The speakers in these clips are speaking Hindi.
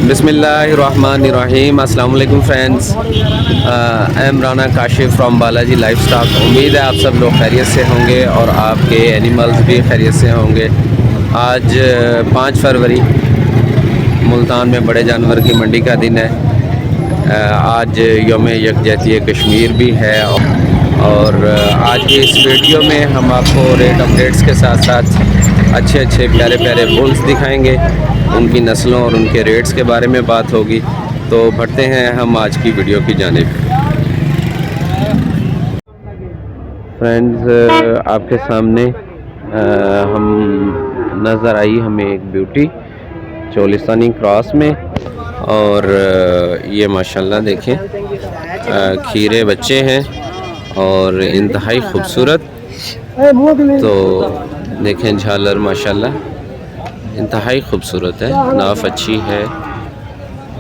बिस्मिल्लाहिर्रहमानिर्रहीम। अस्सलाम वालेकुम friends, I am Rana Kashif from Balaji life stock. उम्मीद है आप सब लोग खैरियत से होंगे और आपके एनिमल्स भी खैरियत से होंगे। आज 5 फरवरी मुल्तान में बड़े जानवर की मंडी का दिन है। आज यौम यकजहती कश्मीर भी है और आज की इस वीडियो में हम आपको रेट अपडेट्स के साथ साथ अच्छे प्यारे प्यारे बुल्स दिखाएंगे, उनकी नस्लों और उनके रेट्स के बारे में बात होगी। तो बढ़ते हैं हम आज की वीडियो की जानिब। फ्रेंड्स, आपके सामने हम नज़र आई हमें एक ब्यूटी चोलिस्तानी क्रॉस में, और ये माशाल्लाह देखें खीरे बच्चे हैं और इंतहाई खूबसूरत। तो देखें झालर माशाल्लाह इंतहाई खूबसूरत है, नाफ अच्छी है।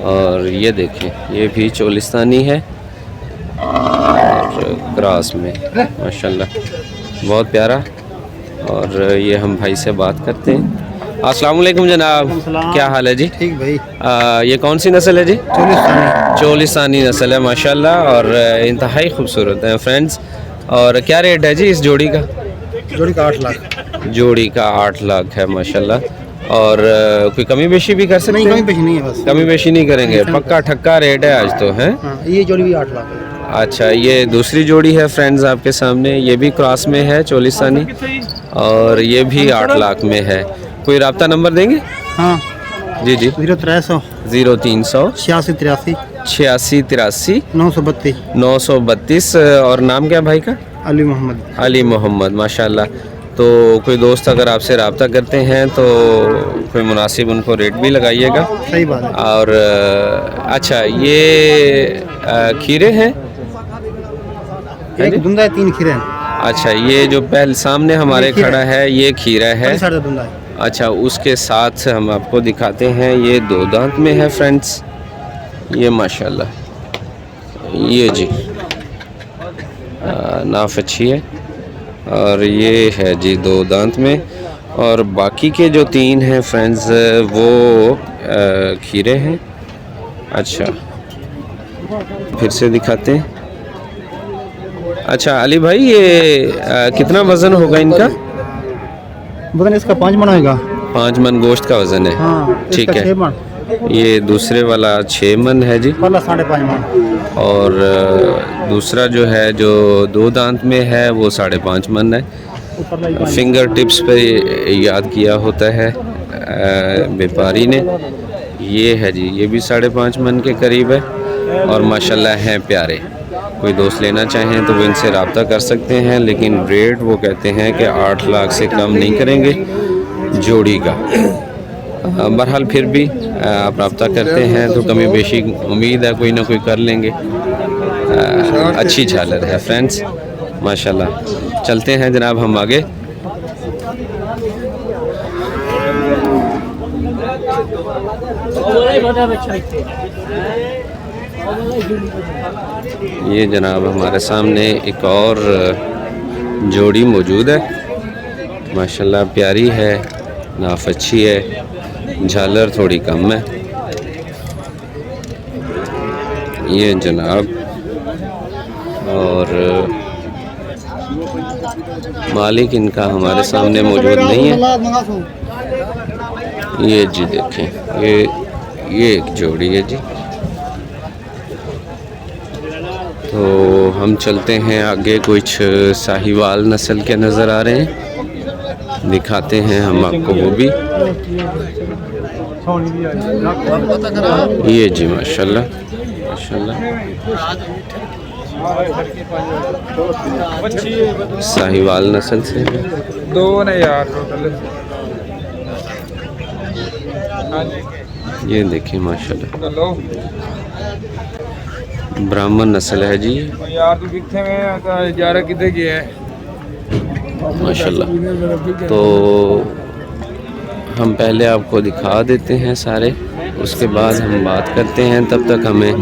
और ये देखें ये भी चोलिस्तानी है और क्रॉस में माशाल्लाह बहुत प्यारा। और ये हम भाई से बात करते हैं। अस्सलाम वालेकुम जनाब, क्या हाल है जी? ठीक भाई। ये कौन सी नस्ल है जी? चोलिस्तानी नस्ल है माशाल्लाह और इंतहाई खूबसूरत है फ्रेंड्स। और क्या रेट है जी इस जोड़ी का? जोड़ी का 8 लाख। जोड़ी का 8 लाख है माशाल्लाह। और कोई कमी बेशी भी कर सकते हैं? कमी बेशी नहीं है, बस कमी बेशी नहीं करेंगे, पक्का ठक्का रेट है आज तो है। ये जोड़ी भी 8 लाख है। अच्छा, ये दूसरी जोड़ी है फ्रेंड्स आपके सामने, ये भी क्रॉस में है चोलिस्तानी और ये भी 8 लाख में है। कोई राब्ता नंबर देंगे? हाँ जी जी। 0300 0300 86 86 83 932 932। और नाम क्या भाई का? अली मोहम्मद। अली मोहम्मद माशाल्लाह। तो कोई दोस्त अगर आपसे रब्ता करते हैं तो कोई मुनासिब उनको रेट भी लगाइएगा। सही बात है। और अच्छा, ये खीरे हैं? एक धुंधा है, 3 खीरे हैं। अच्छा, ये जो पहले सामने हमारे खड़ा है ये खीरा है। धुंधा है। अच्छा, उसके साथ हम आपको दिखाते हैं ये 2 दांत में है फ्रेंड्स, ये माशाल्लाह ये जी नाफ अच्छी है। और ये है जी 2 दांत में। और बाकी के जो 3 हैं फ्रेंड्स वो खीरे हैं। अच्छा, फिर से दिखाते हैं। अच्छा अली भाई, ये कितना वज़न होगा इनका? वजन इसका 5 मन होगा। 5 मन गोश्त का वज़न है। हाँ, ठीक है। 6 मन। ये दूसरे वाला 6 मन है जी। पहला 5.5 मन। और दूसरा जो है जो 2 दांत में है वो 5.5 मन है। फिंगर टिप्स पे याद किया होता है व्यापारी ने। ये है जी, ये भी 5.5 मन के करीब है और माशाल्लाह हैं प्यारे। कोई दोस्त लेना चाहें तो वो इनसे रब्ता कर सकते हैं, लेकिन रेट वो कहते हैं कि 8 लाख से कम नहीं करेंगे जोड़ी का। बहरहाल फिर भी आप रब्ता करते हैं तो कमी बेशी उम्मीद है कोई ना कोई कर लेंगे। अच्छी झालर है फ्रेंड्स माशाल्लाह। चलते हैं जनाब हम आगे। ये जनाब हमारे सामने एक और जोड़ी मौजूद है, माशाल्लाह प्यारी है, नाफ अच्छी है, झालर थोड़ी कम है। ये जनाब और मालिक इनका हमारे सामने मौजूद नहीं है। ये जी देखें ये एक जोड़ी है जी। तो हम चलते हैं आगे। कुछ साहिवाल नस्ल के नज़र आ रहे हैं, दिखाते हैं हम आपको वो भी। ये जी माशाल्लाह माशाल्लाह साहिवाल नस्ल से है। 2 ने यार टोटल। ये देखिए माशाल्लाह ब्राह्मण नस्ल है जी यार, तू कितने में 11 कितने की है माशाल्लाह। तो हम पहले आपको दिखा देते हैं सारे, उसके बाद हम बात करते हैं। तब तक हमें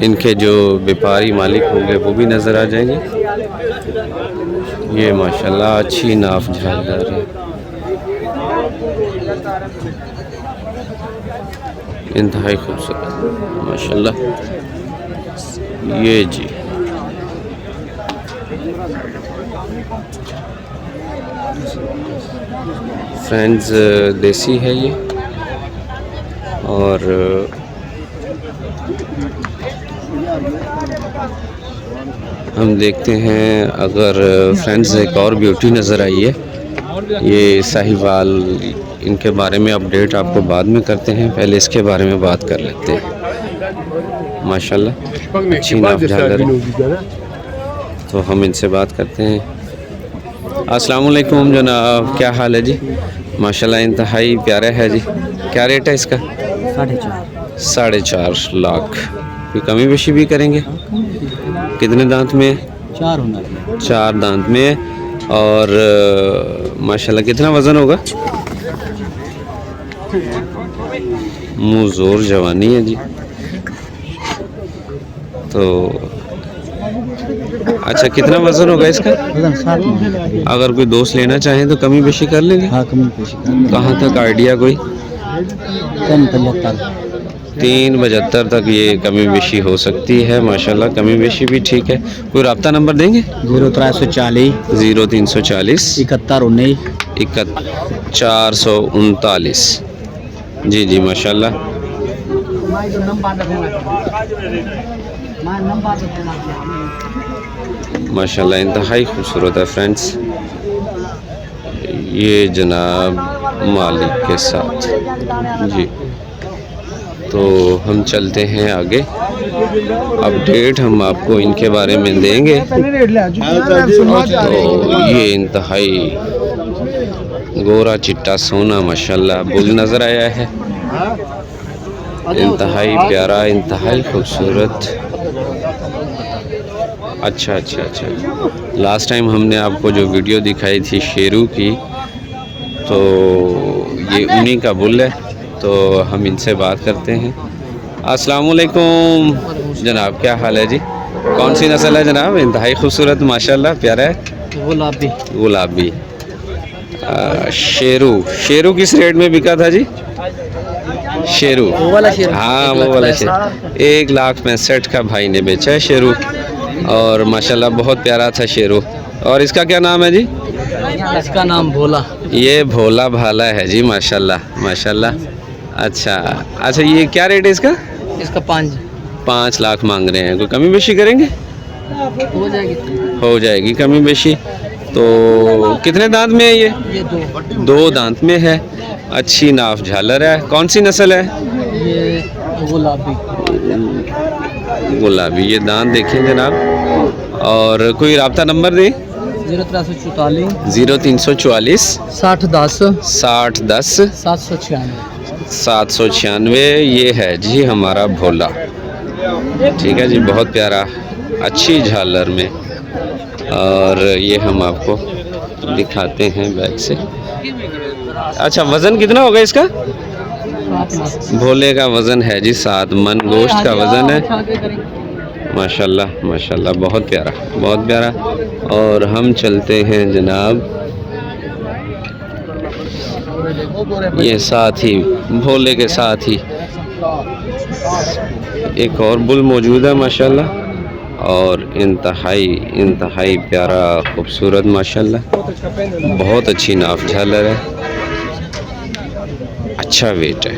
इनके जो व्यापारी मालिक होंगे वो भी नज़र आ जाएंगे। ये माशाल्लाह अच्छी नाफ झालर है। इंतहाई खूबसूरत माशाल्लाह। ये जी फ्रेंड्स देसी है ये। और हम देखते हैं अगर फ्रेंड्स एक और ब्यूटी नज़र आई है, ये साहिवाल, इनके बारे में अपडेट आपको बाद में करते हैं, पहले इसके बारे में बात कर लेते हैं। माशाल्लाह अच्छी नाफ झालर है, तो हम इनसे बात करते हैं। अस्सलाम वालेकुम जनाब, क्या हाल है जी? माशाल्लाह इंतहाई प्यारा है जी। क्या रेट है इसका? 4.5 लाख। कोई कमी बेशी भी करेंगे? कितने दांत में? 4 दांत में। और माशाल्लाह कितना वज़न होगा? मुँह ज़ोर जवानी है जी। तो अच्छा, कितना वज़न होगा इसका? अगर कोई दोस्त लेना चाहे तो कमी बेशी कर लेंगे? हाँ, कमी पेशी कहाँ तक आइडिया कोई? 375 तक ये कमी बेशी हो सकती है माशाल्लाह। कमी बेशी भी ठीक है। कोई रब्ता नंबर देंगे? 0340 0340 71 439। जी जी माशाल्लाह। माशाल्लाह इंतहाई खूबसूरत है फ्रेंड्स। ये जनाब मालिक के साथ जी। तो हम चलते हैं आगे, अपडेट हम आपको इनके बारे में देंगे। तो ये इंतहाई गोरा चिट्टा सोना माशाल्लाह बुल नज़र आया है, इंतहाई प्यारा, इंतहाई खूबसूरत। अच्छा अच्छा अच्छा, लास्ट टाइम हमने आपको जो वीडियो दिखाई थी शेरू की, तो ये उन्हीं का बुल है। तो हम इनसे बात करते हैं। अस्सलाम वालेकुम जनाब, क्या हाल है जी? कौन सी नस्ल है जनाब? इंतहाई खूबसूरत माशाल्लाह प्यारा है। गुलाबी। गुलाबी शेरू। शेरू किस रेट में बिका था जी? शेरू, वो वाला शेरू? हाँ वो वाला शेरू 1,65,000 का भाई ने बेचा है शेरू। और माशाल्लाह बहुत प्यारा था शेरू। और इसका क्या नाम है जी? इसका नाम भोला। ये भोला भाला है जी माशाल्लाह माशाल्लाह। अच्छा अच्छा, ये क्या रेट है इसका? इसका 5 लाख मांग रहे हैं। कोई कमी बेशी करेंगे? हो जाएगी। हो जाएगी कमी बेशी। तो कितने दांत में है ये? ये 2 दांत में है। अच्छी नाफ झालर है। कौन सी नस्ल है? ये गुलाबी। गुलाबी। ये दांत देखें जनाब। और कोई रब्ता नंबर दें? 0344 0344 60 10 60 10 796। 796। ये है जी हमारा भोला। ठीक है जी, बहुत प्यारा, अच्छी झालर में। और ये हम आपको दिखाते हैं बैक से। अच्छा, वज़न कितना होगा इसका? भोले का वज़न है जी 7 मन गोश्त का वज़न है। माशाल्लाह माशाल्लाह, बहुत प्यारा बहुत प्यारा। और हम चलते हैं जनाब, ये साथ ही भोले के साथ ही एक और बुल मौजूद है माशाल्लाह। और इंतहाई प्यारा खूबसूरत माशाल्लाह, बहुत अच्छी नाफ झालर है, अच्छा वेट है,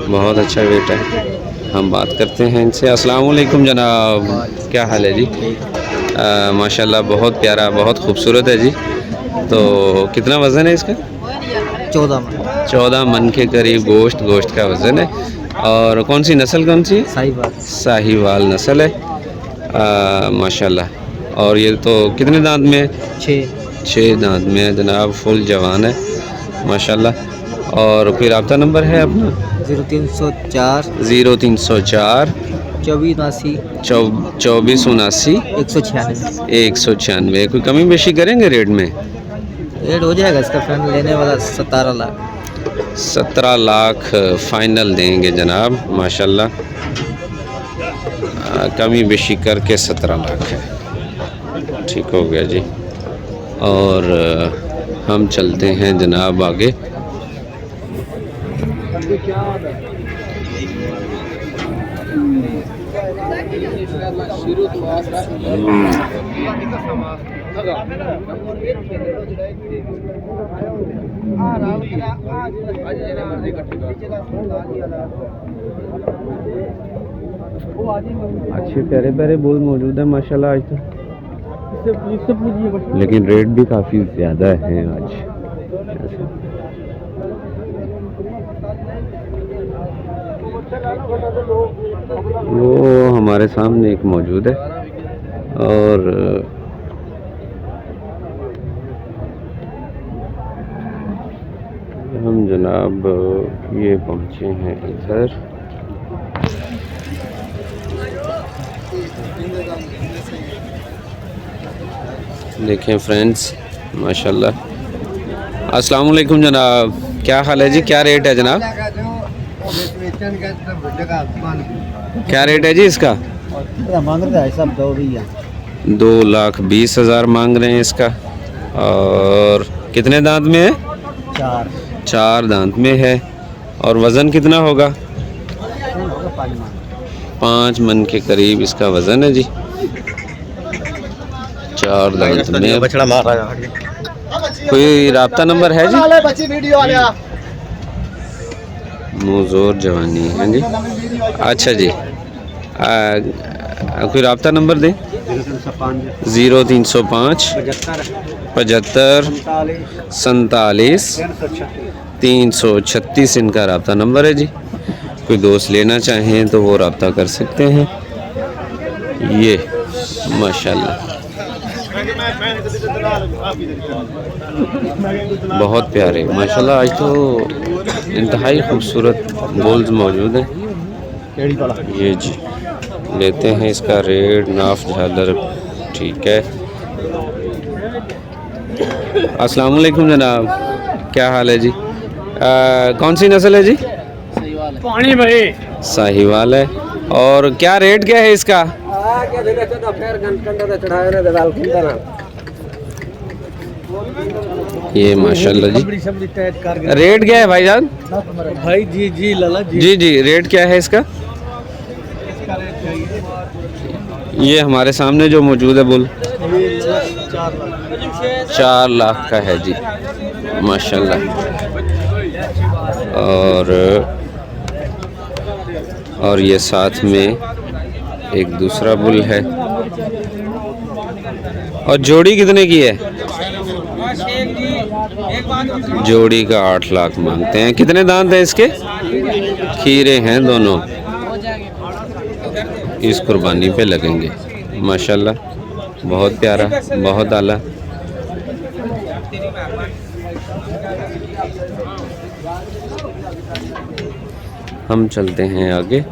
बहुत अच्छा वेट है। हम बात करते हैं इनसे। अस्सलाम वालेकुम जनाब, क्या हाल है जी? माशाल्लाह बहुत प्यारा बहुत खूबसूरत है जी। तो कितना वज़न है इसका? 14 मन के करीब गोश्त का वज़न है। और कौन सी नस्ल, कौन सी? साहिवाल नस्ल है माशाल्लाह। और ये तो कितने दांत में? 6 दांत में है जनाब, फुल जवान है माशाल्लाह। और कोई रब्ता नंबर है अपना? 0304 0304 2479 2479 196। कोई कमी बेशी करेंगे रेट में? रेट हो जाएगा इसका, फ्रेंड लेने वाला 17 लाख। 17 लाख फाइनल देंगे जनाब माशाल्लाह। कमी बेशी करके 17 लाख है। ठीक हो गया जी। और हम चलते हैं जनाब आगे। अच्छे प्यारे प्यारे बुल मौजूद है माशाल्लाह आज तो, लेकिन रेट भी काफ़ी ज़्यादा है आज। वो हमारे सामने एक मौजूद है और हम जनाब ये पहुँचे हैं इधर। देखें फ्रेंड्स माशाल्लाह। अस्सलाम वालेकुम जनाब, क्या हाल है जी? क्या रेट है जनाब? क्या रेट है जी इसका? मांग रहा है सब 2,20,000 मांग रहे हैं इसका। और कितने दांत में है? 4 दांत में है। और वज़न कितना होगा? 5 मन के करीब इसका वज़न है जी। 4 दांत में। बछड़ा मार रहा है। कोई राब्ता नंबर है जी? मुज़ोर जवानी है जी। अच्छा जी, कोई राब्ता नंबर दें? 0305 75 47 336 इनका राब्ता नंबर है जी। कोई दोस्त लेना चाहें तो वो राब्ता कर सकते हैं। ये माशाल्लाह बहुत प्यारे माशाल्लाह, आज तो इंतहाई खूबसूरत बुल्स मौजूद हैं। ये जी लेते हैं इसका रेट, नाफ झालर ठीक है। अस्सलाम वालेकुम जनाब, क्या हाल है जी? कौन सी नस्ल है जी? पानी भाई साहिवाल है। और क्या रेट क्या है इसका? ये माशाल्लाह जी, रेट क्या है भाईजान? भाई जी लाला जी रेट क्या है इसका? ये हमारे सामने जो मौजूद है बुल 4 लाख का है जी माशाल्लाह। और ये साथ में एक दूसरा बुल है। और जोड़ी कितने की है? जोड़ी का 8 लाख मांगते हैं। कितने दांत हैं इसके? खीरे हैं दोनों, इस कुर्बानी पे लगेंगे माशाल्लाह। बहुत प्यारा, बहुत आला। हम चलते हैं आगे।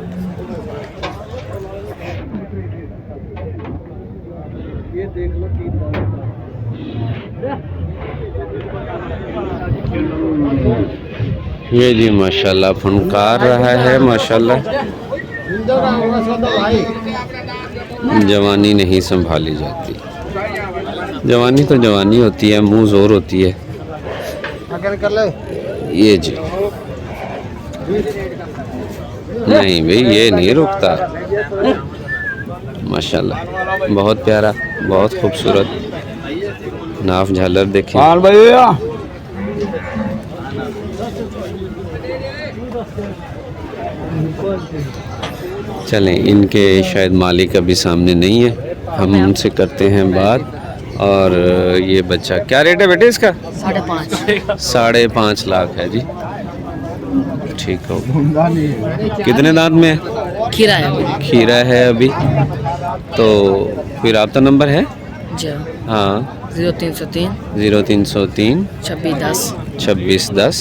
ये जी माशाल्लाह फनकार रहा है माशाल्लाह। जवानी नहीं संभाली जाती, जवानी तो जवानी होती है, मुंह जोर होती है। ये जी नहीं भाई, ये नहीं रुकता माशाल्लाह। बहुत प्यारा, बहुत खूबसूरत नाफ झालर देखें। चलें, इनके शायद मालिक अभी सामने नहीं है, हम उनसे करते हैं बात। और ये बच्चा क्या रेट है बेटे इसका? 5.5 लाख है जी। ठीक हो। कितने दांत में है? खीरा है अभी। तो कोई राब्ता नंबर है? हाँ 0303 0303 2610 2610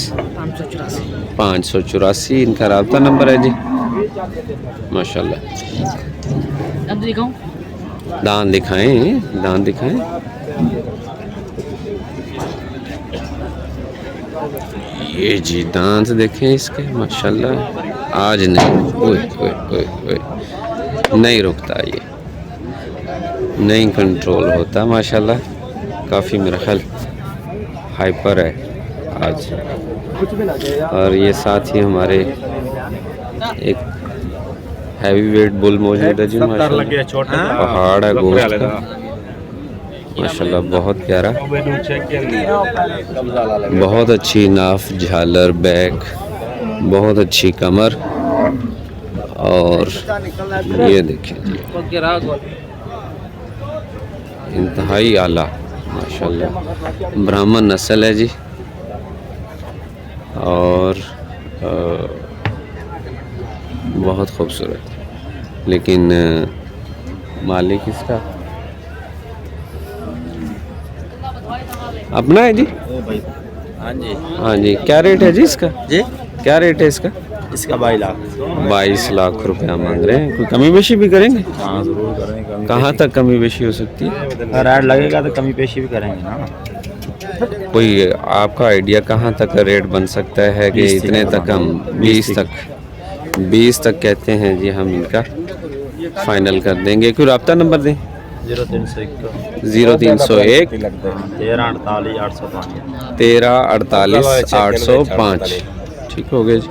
584 इनका राब्ता नंबर है जी माशाल्लाह। दांत दिखाएं, दांत दिखाएं। ये जी दांत देखें इसके माशाल्लाह। आज नहीं, ओए ओए ओए ओए, नहीं रुकता, ये नहीं कंट्रोल होता माशाल्लाह। काफ़ी मेरा ख्याल हाइपर है। आज। और ये साथ ही हमारे एक हैवी वेट बुल मौजूद है जी माशाल्लाह। पहाड़ है गोश्त का माशाल्लाह, बहुत प्यारा, बहुत अच्छी नाफ, झालर, बैक, बहुत अच्छी कमर। और ये देखिए इंतहाई आला माशाल्लाह ब्राह्मण नस्ल है जी। और बहुत खूबसूरत, लेकिन मालिक इसका अपना है जी। हाँ जी। हाँ जी, क्या रेट है जी इसका? जी, क्या रेट है इसका? इसका 22 लाख। 22 लाख रुपया मांग रहे हैं। कोई कमी बेशी भी करेंगे? हाँ जरूर करेंगे। कहाँ तक कमी बेशी हो सकती है? रेट लगेगा तो कमी पेशी भी करेंगे ना। कोई आपका आइडिया कहाँ तक रेट बन सकता है कि इतने तक हम 20 तक कहते हैं जी, हम इनका फाइनल कर देंगे। कोई रब्ता नंबर दें? 0301 13 805। ठीक हो गया जी।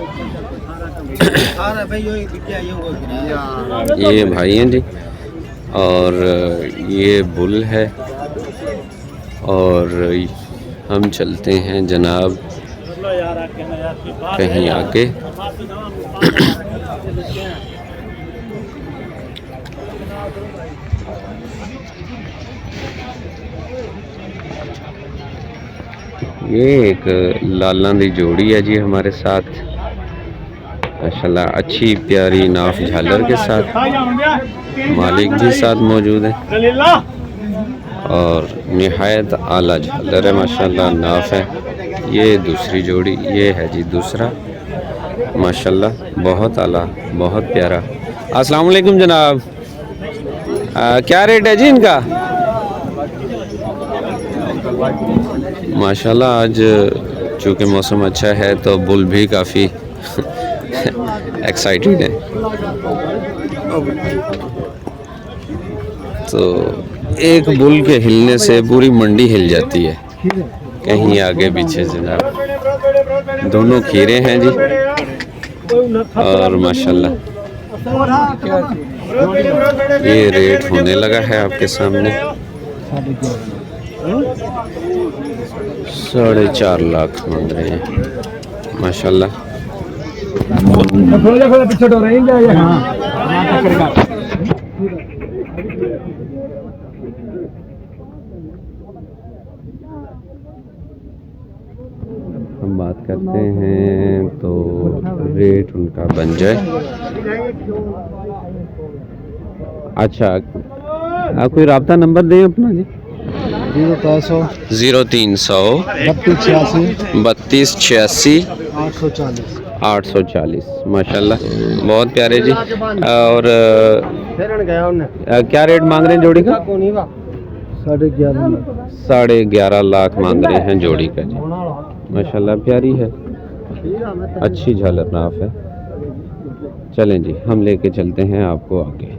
ये भाई हैं जी, और ये बुल है। और हम चलते हैं जनाब कहीं आगे। ये एक लाला दी जोड़ी है जी हमारे साथ माशाल्लाह, अच्छी प्यारी नाफ झालर के साथ। मालिक भी साथ मौजूद है और निहायत आला झालर है माशाल्लाह, नाफ है। ये दूसरी जोड़ी, ये है जी दूसरा माशाल्लाह, बहुत आला, बहुत प्यारा। अस्सलाम वालेकुम जनाब, क्या रेट है जी इनका? माशाल्लाह आज चूँकि मौसम अच्छा है तो बुल भी काफ़ी एक्साइटेड है। तो एक बुल के हिलने से पूरी मंडी हिल जाती है, कहीं आगे पीछे जनाब। दोनों खीरे हैं जी, और माशाल्लाह ये रेट होने लगा है आपके सामने। 4.5 लाख मांग रहे हैं माशाल्लाह। हम बात करते हैं तो रेट उनका बन जाए। अच्छा, आप कोई राब्ता नंबर दें अपना जी? 0300 32 86 840 माशाल्लाह, बहुत प्यारे जी। और क्या रेट मांग रहे हैं जोड़ी का? 11.5 लाख मांग रहे हैं जोड़ी का जी माशाल्लाह। प्यारी है, अच्छी झालर नाफ है। चलें जी, हम लेके चलते हैं आपको आगे।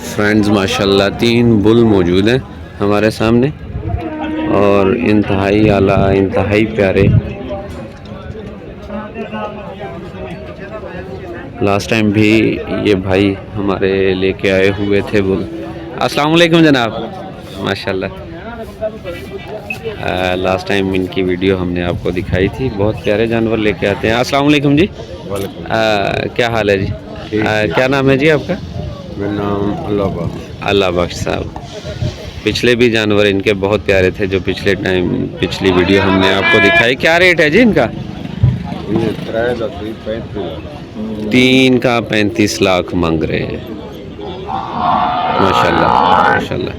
फ्रेंड्स माशाल्लाह 3 बुल मौजूद हैं हमारे सामने, और इंतहाई आला, इंतहाई प्यारे। लास्ट टाइम भी ये भाई हमारे लेके आए हुए थे बुल। अस्सलाम वालेकुम जनाब, माशाल्लाह। लास्ट टाइम इनकी वीडियो हमने आपको दिखाई थी। बहुत प्यारे जानवर लेके आते हैं। अस्सलाम वालेकुम जी। क्या हाल है जी? क्या नाम है जी आपका? मेरा नाम अल्लाह बख्श साहब। पिछले भी जानवर इनके बहुत प्यारे थे जो पिछली वीडियो हमने आपको दिखाई। क्या रेट है जी इनका? 3 का 35 लाख मांग रहे हैं माशाल्लाह माशाल्लाह।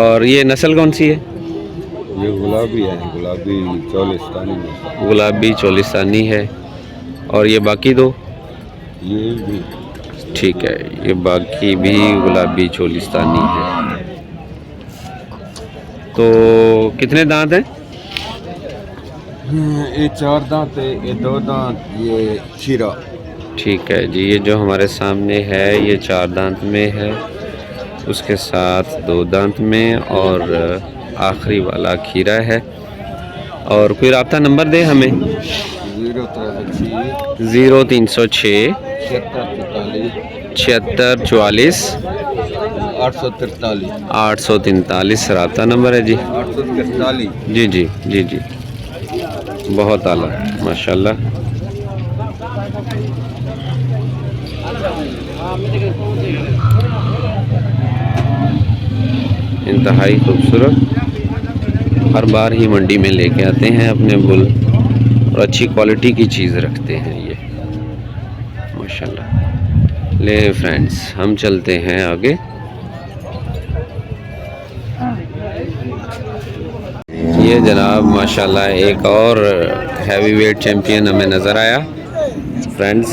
और ये नस्ल कौन सी है? ये गुलाबी है, गुलाबी चोलिस्तानी है। गुलाबी चोलिस्तानी है। और ये बाकी दो? ये भी ठीक है, ये बाकी भी गुलाबी चोलिस्तानी है। तो कितने दांत हैं? ये 4 दांत है, ये 2 दांत, ये खीरा। ठीक है जी, ये जो हमारे सामने है ये 4 दांत में है, उसके साथ 2 दांत में और आखिरी वाला खीरा है। और कोई रब्ता नंबर दे हमें। 0306 76 44 843 रब्ता नंबर है जी। 843। जी जी जी जी, बहुत आला माशाल्लाह। इंतहाई खूबसूरत, हर बार ही मंडी में लेके आते हैं अपने बुल और अच्छी क्वालिटी की चीज़ रखते हैं ये माशाल्लाह। ले फ्रेंड्स, हम चलते हैं आगे। ये जनाब माशाल्लाह एक और हैवी वेट चैम्पियन हमें नज़र आया फ्रेंड्स,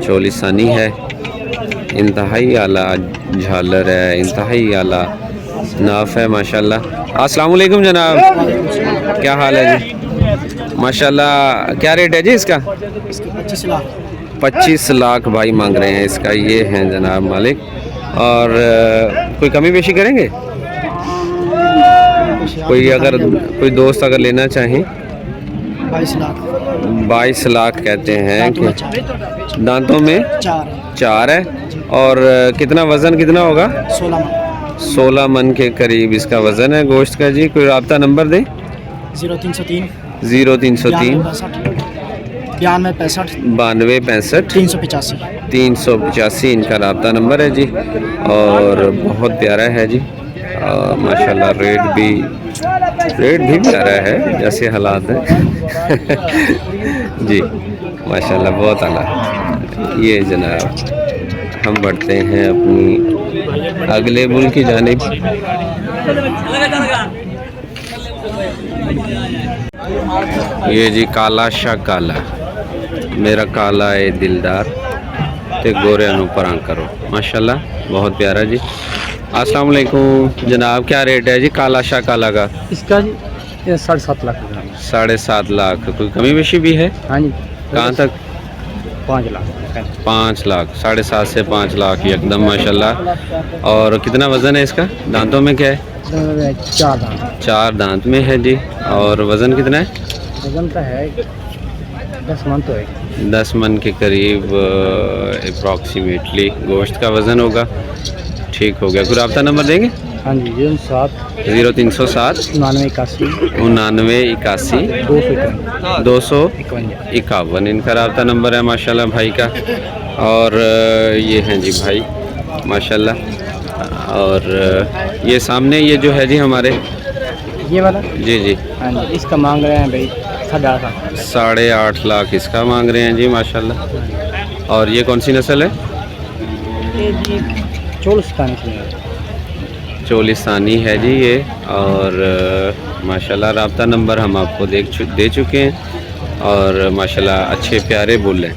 चोलिस्तानी है, इंतहाई आला झालर है, इंतहाई आला नाफ है माशाल्लाह। अस्सलाम वालेकुम जनाब, क्या हाल है जी? माशाल्लाह, क्या रेट है जी इसका? 25 लाख भाई मांग रहे हैं इसका। ये हैं जनाब मालिक। और कोई कमी बेशी करेंगे? कोई दोस्त अगर लेना चाहें? 22 लाख कहते हैं कि दांतों में 4 है। और कितना वज़न कितना होगा? 16 मन के करीब इसका वज़न है गोश्त का जी। कोई रब्ता नंबर दें। 0303 92 65 385 इनका रब्ता नंबर है जी। और बहुत प्यारा है जी माशाल्लाह। रेट भी प्यारा है जैसे हालात हैं जी माशाल्लाह, बहुत आला। ये जनाब हम बढ़ते हैं अपनी अगले बुल की जानिब। ये जी काला शाह काला, मेरा काला है दिलदार ते गोरे अनुपरां करो माशाल्लाह, बहुत प्यारा जी। अस्सलाम वालेकुम जनाब, क्या रेट है जी काला शाह काला का? इसका जी 7.5 लाख। 7.5 लाख। कोई कमी बेशी भी है? हाँ जी। कहाँ तक? 5 लाख। 5 लाख, 7.5 से 5 लाख एकदम माशाल्लाह। और कितना वज़न है इसका? दांतों में क्या है? 4 दांत। 4 दांत में है जी। और वज़न कितना है? वजन का है 10 मन तो है। 10 मन के करीब अप्रॉक्सीमेटली गोश्त का वज़न होगा। ठीक हो गया। कोई रब्ता नंबर देंगे? हाँ जी। 0307 99 81 251 इनका रब्ता नंबर है माशाल्लाह भाई का। और ये हैं जी भाई माशाल्लाह। और ये सामने ये जो है जी हमारे ये वाला। जी जी हाँ जी, इसका मांग रहे हैं भाई 8.5 लाख। 8.5 लाख इसका मांग रहे हैं जी माशाल्लाह। और ये कौन सी नस्ल है? ये जी चोलिस्तानी है जी ये। और माशाल्लाह रब्ता नंबर हम आपको दे चुके हैं। और माशाल्लाह अच्छे प्यारे बुल हैं।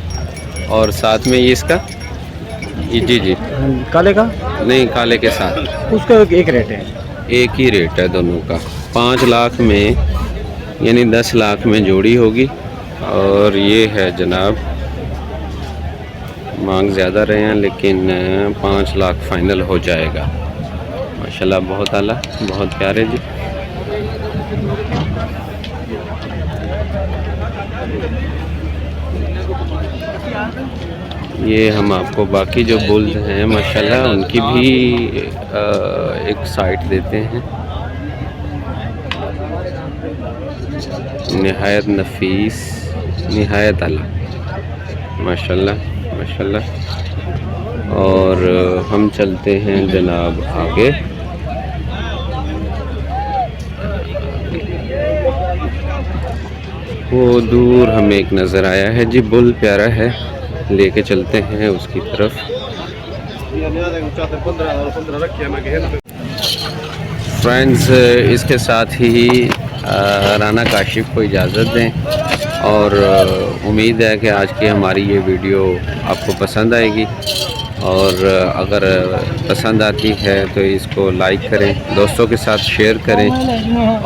और साथ में ये इसका जी जी काले का नहीं, काले के साथ उसका एक रेट है। एक ही रेट है दोनों का। 5 लाख में यानी 10 लाख में जोड़ी होगी। और ये है जनाब, मांग ज़्यादा रहे हैं लेकिन 5 लाख फाइनल हो जाएगा माशाल्लाह। बहुत आला, बहुत प्यारे जी। ये हम आपको बाकी जो बुल्स हैं माशाल्लाह उनकी भी एक साइट देते हैं। निहायत नफीस, निहायत आला माशाल्लाह माशाल्लाह। और हम चलते हैं जनाब आगे। वो दूर हमें एक नज़र आया है जी, बुल प्यारा है, लेके चलते हैं उसकी तरफ। फ्रेंड्स, इसके साथ ही राना काशिफ को इजाज़त दें और उम्मीद है कि आज की हमारी ये वीडियो आपको पसंद आएगी। और अगर पसंद आती है तो इसको लाइक करें, दोस्तों के साथ शेयर करें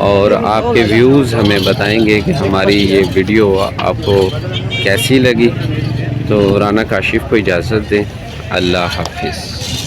और आपके व्यूज़ हमें बताएंगे कि हमारी ये वीडियो आपको कैसी लगी। तो राना काशिफ़ को इजाज़त दें। अल्लाह हाफिज़।